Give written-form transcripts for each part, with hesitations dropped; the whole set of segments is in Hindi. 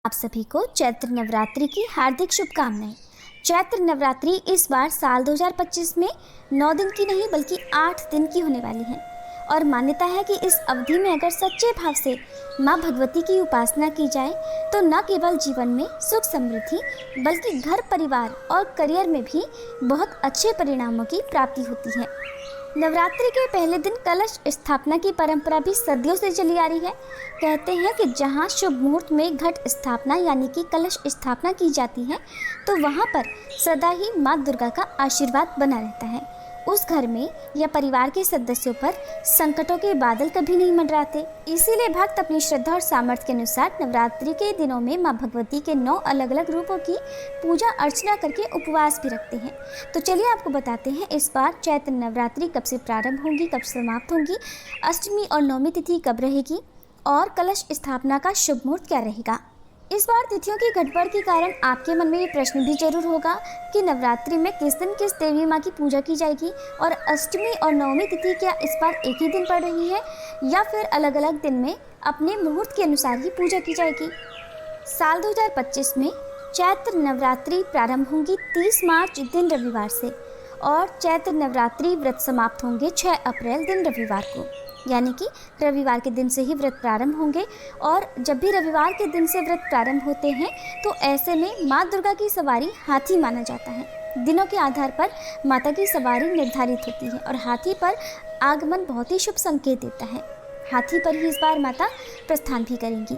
आप सभी को चैत्र नवरात्रि की हार्दिक शुभकामनाएं। चैत्र नवरात्रि इस बार साल 2025 में 9 दिन की नहीं बल्कि 8 दिन की होने वाली है और मान्यता है कि इस अवधि में अगर सच्चे भाव से माँ भगवती की उपासना की जाए तो न केवल जीवन में सुख समृद्धि बल्कि घर परिवार और करियर में भी बहुत अच्छे परिणामों की प्राप्ति होती है। नवरात्रि के पहले दिन कलश स्थापना की परंपरा भी सदियों से चली आ रही है। कहते हैं कि जहां शुभ मुहूर्त में घट स्थापना यानी कि कलश स्थापना की जाती है तो वहां पर सदा ही माँ दुर्गा का आशीर्वाद बना रहता है। उस घर में या परिवार के सदस्यों पर संकटों के बादल कभी नहीं मंडराते। इसीलिए भक्त अपनी श्रद्धा और सामर्थ्य के अनुसार नवरात्रि के दिनों में माँ भगवती के 9 अलग अलग रूपों की पूजा अर्चना करके उपवास भी रखते हैं। तो चलिए आपको बताते हैं इस बार चैत्र नवरात्रि कब से प्रारंभ होंगी, कब समाप्त होंगी, अष्टमी और नवमी तिथि कब रहेगी और कलश स्थापना का शुभ मुहूर्त क्या रहेगा। इस बार तिथियों की गड़बड़ के कारण आपके मन में ये प्रश्न भी जरूर होगा कि नवरात्रि में किस दिन किस देवी माँ की पूजा की जाएगी और अष्टमी और नवमी तिथि क्या इस बार एक ही दिन पड़ रही है या फिर अलग अलग दिन में अपने मुहूर्त के अनुसार ही पूजा की जाएगी। साल 2025 में चैत्र नवरात्रि प्रारंभ होंगी 30 मार्च दिन रविवार से और चैत्र नवरात्रि व्रत समाप्त होंगे 6 अप्रैल दिन रविवार को, यानी कि रविवार के दिन से ही व्रत प्रारंभ होंगे। और जब भी रविवार के दिन से व्रत प्रारंभ होते हैं तो ऐसे में माँ दुर्गा की सवारी हाथी माना जाता है। दिनों के आधार पर माता की सवारी निर्धारित होती है और हाथी पर आगमन बहुत ही शुभ संकेत देता है। हाथी पर ही इस बार माता प्रस्थान भी करेंगी।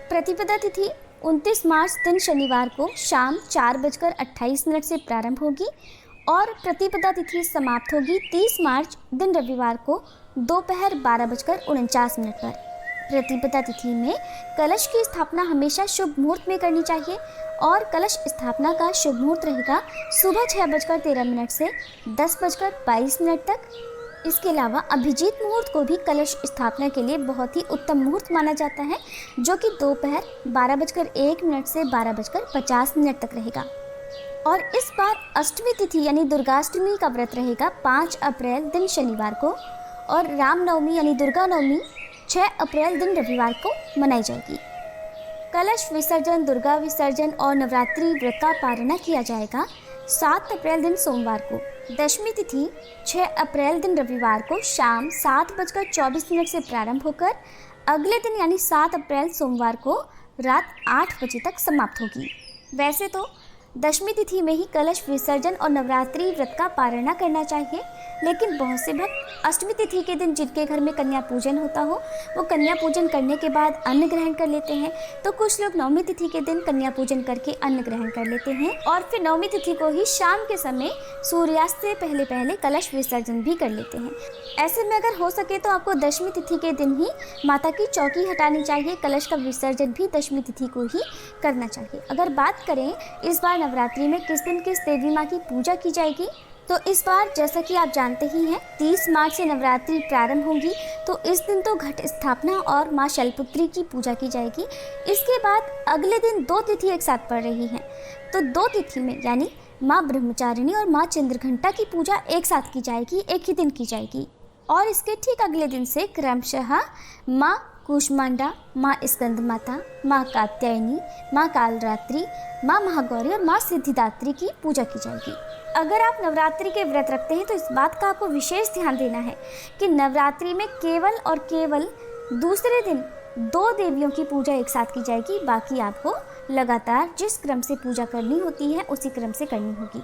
प्रतिपदा तिथि 29 मार्च दिन शनिवार को शाम 4:28 से प्रारंभ होगी और प्रतिपदा तिथि समाप्त होगी 30 मार्च दिन रविवार को दोपहर 12:49 पर। प्रतिपदा तिथि में कलश की स्थापना हमेशा शुभ मुहूर्त में करनी चाहिए और कलश स्थापना का शुभ मुहूर्त रहेगा सुबह 6:13 से 10:22 तक। इसके अलावा अभिजीत मुहूर्त को भी कलश स्थापना के लिए बहुत ही उत्तम मुहूर्त माना जाता है, जो कि दोपहर 12:01 से 12:50 तक रहेगा। और इस बार अष्टमी तिथि यानी दुर्गाष्टमी का व्रत रहेगा 5 अप्रैल दिन शनिवार को और रामनवमी यानी दुर्गा नवमी 6 अप्रैल दिन रविवार को मनाई जाएगी। कलश विसर्जन, दुर्गा विसर्जन और नवरात्रि व्रत का पारणा किया जाएगा 7 अप्रैल दिन सोमवार को। दशमी तिथि 6 अप्रैल दिन रविवार को शाम 7:24 से प्रारंभ होकर अगले दिन यानी 7 अप्रैल सोमवार को रात 8 बजे तक समाप्त होगी। वैसे तो दशमी तिथि में ही कलश विसर्जन और नवरात्रि व्रत का पारणा करना चाहिए, लेकिन बहुत से भक्त अष्टमी तिथि के दिन जिनके घर में कन्या पूजन होता हो वो कन्या पूजन करने के बाद अन्न ग्रहण कर लेते हैं, तो कुछ लोग नवमी तिथि के दिन कन्या पूजन करके अन्न ग्रहण कर लेते हैं और फिर नवमी तिथि को ही शाम के समय सूर्यास्त से पहले पहले कलश विसर्जन भी कर लेते हैं। ऐसे में अगर हो सके तो आपको दशमी तिथि के दिन ही माता की चौकी हटानी चाहिए, कलश का विसर्जन भी दशमी तिथि को ही करना चाहिए। अगर बात करें इस बार नवरात्रि में किस दिन किस देवी माँ की पूजा की जाएगी, तो इस बार जैसा कि आप जानते ही हैं 30 मार्च से नवरात्रि प्रारंभ होगी, तो इस दिन तो घट स्थापना और माँ शैलपुत्री की पूजा की जाएगी। इसके बाद अगले दिन 2 तिथि एक साथ पड़ रही हैं, तो 2 तिथि में यानी माँ ब्रह्मचारिणी और माँ चंद्रघंटा की पूजा एक साथ की जाएगी, एक ही दिन की जाएगी। और इसके ठीक अगले दिन से क्रमशः माँ कूष्मांडा, माँ स्कंद माता, माँ कात्यायनी, माँ कालरात्रि, माँ महागौरी और माँ सिद्धिदात्री की पूजा की जाएगी। अगर आप नवरात्रि के व्रत रखते हैं तो इस बात का आपको विशेष ध्यान देना है कि नवरात्रि में केवल और केवल दूसरे दिन 2 देवियों की पूजा एक साथ की जाएगी, बाकी आपको लगातार जिस क्रम से पूजा करनी होती है उसी क्रम से करनी होगी।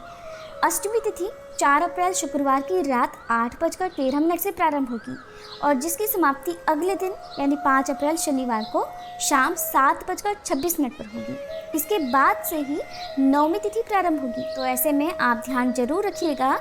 अष्टमी तिथि 4 अप्रैल शुक्रवार की रात 8:13 से प्रारंभ होगी और जिसकी समाप्ति अगले दिन यानी 5 अप्रैल शनिवार को शाम 7:26 पर होगी। इसके बाद से ही नवमी तिथि प्रारंभ होगी, तो ऐसे में आप ध्यान जरूर रखिएगा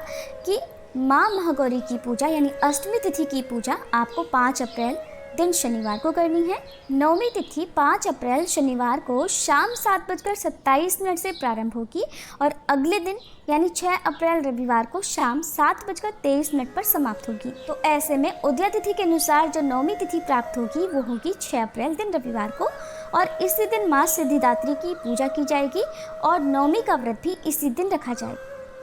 कि माँ महागौरी की पूजा यानी अष्टमी तिथि की पूजा आपको 5 अप्रैल दिन शनिवार को करनी है। नवमी तिथि 5 अप्रैल शनिवार को शाम 7:27 से प्रारंभ होगी और अगले दिन यानी 6 अप्रैल रविवार को शाम 7:23 पर समाप्त होगी। तो ऐसे में उदया तिथि के अनुसार जो नवमी तिथि प्राप्त होगी वो होगी 6 अप्रैल दिन रविवार को और इसी दिन माँ सिद्धिदात्री की पूजा की जाएगी और नवमी का व्रत भी इसी दिन रखा जाएगा।